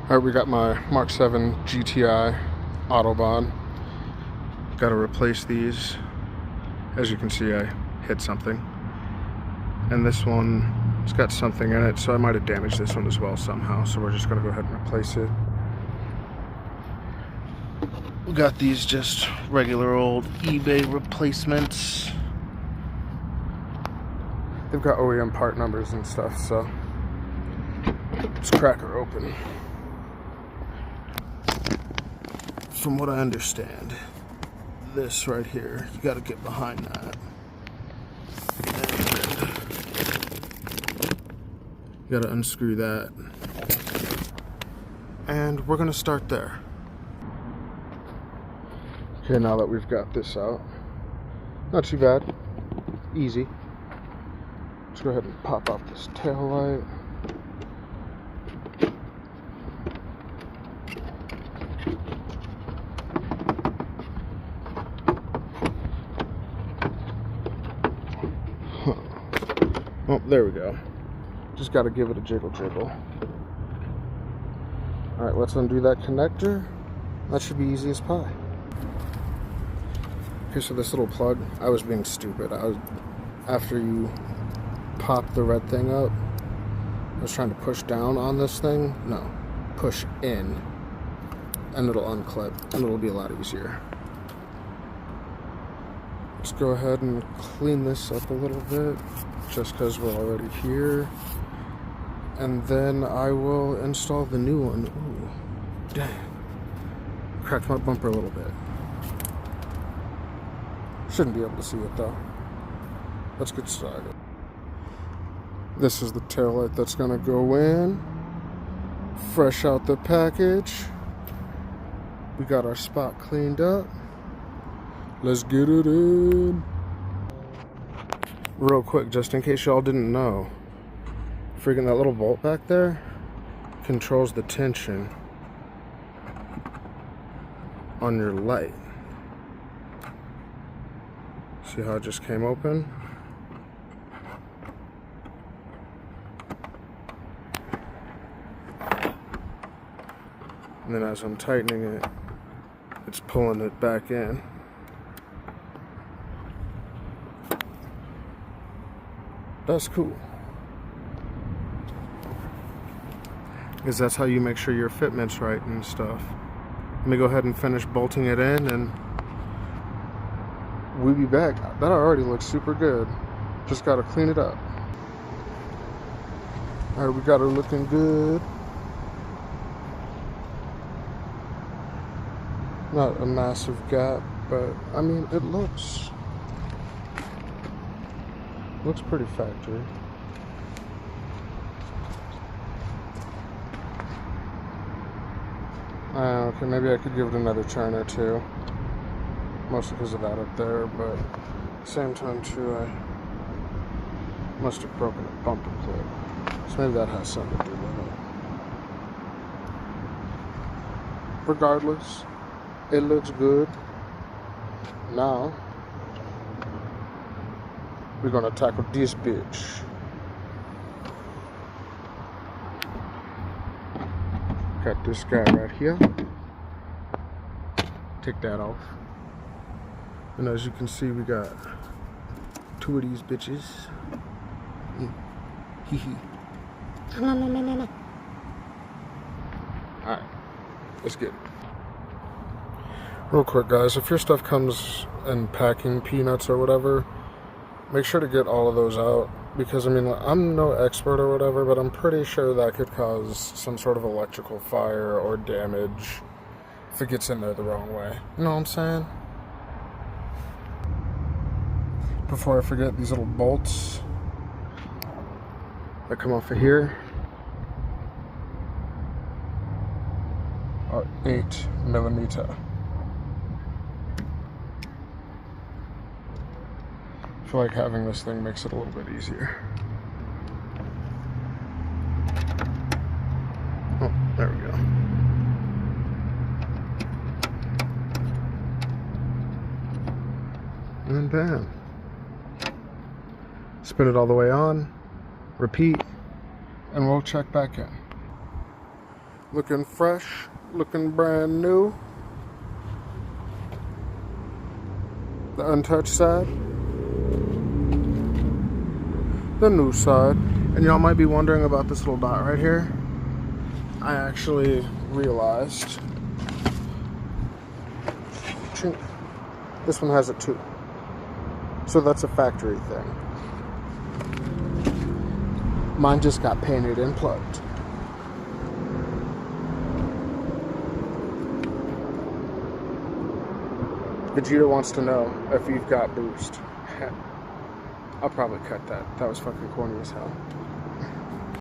Alright, we got my MK7 GTI Autobahn. Got to replace these. As you can see, I hit something. And this one, it's got something in it, so I might have damaged this one as well somehow. So we're just going to go ahead and replace it. We got these just regular old eBay replacements. They've got OEM part numbers and stuff, so let's crack her open. From what I understand, this right here, you gotta get behind that. And you gotta unscrew that. And we're gonna start there. Okay, now that we've got this out, not too bad, easy. Let's go ahead and pop off this tail light. Oh, there we go. Just got to give it a jiggle. Alright, let's undo that connector. That should be easy as pie. Okay, so this little plug, I was being stupid. After you pop the red thing up, I was trying to push down on this thing. No, push in. And it'll unclip, and it'll be a lot easier. Let's go ahead and clean this up a little bit, just because we're already here. And then I will install the new one. Ooh, dang. Cracked my bumper a little bit. Shouldn't be able to see it though. Let's get started. This is the taillight that's gonna go in. Fresh out the package. We got our spot cleaned up. Let's get it in. Real quick, just in case y'all didn't know, freaking that little bolt back there controls the tension on your light. See how it just came open? And then as I'm tightening it, it's pulling it back in. That's cool. Because that's how you make sure your fitment's right and stuff. Let me go ahead and finish bolting it in and we'll be back. That already looks super good. Just gotta clean it up. Alright, we got her looking good. Not a massive gap, but I mean, it looks pretty factory. Okay, maybe I could give it another turn or two. Mostly because of that up there, but at the same time too, I must have broken a bumper clip. So maybe that has something to do with it. Regardless, it looks good. Now, we're gonna tackle this bitch. Got this guy right here. Take that off. And as you can see, we got two of these bitches. Hee hee. No. Alright, let's get it. Real quick, guys, if your stuff comes in packing peanuts or whatever, make sure to get all of those out. Because, I mean, I'm no expert or whatever, but I'm pretty sure that could cause some sort of electrical fire or damage if it gets in there the wrong way. You know what I'm saying? Before I forget, these little bolts that come off of here are 8mm. I feel like having this thing makes it a little bit easier. Oh, there we go. And bam. Spin it all the way on, repeat, and we'll check back in. Looking fresh, looking brand new. The untouched side. The new side. And y'all might be wondering about this little dot right here. I actually realized this one has a 2. So that's a factory thing. Mine just got painted and plugged. Vegeta wants to know if you've got boost. I'll probably cut that. That was fucking corny as hell.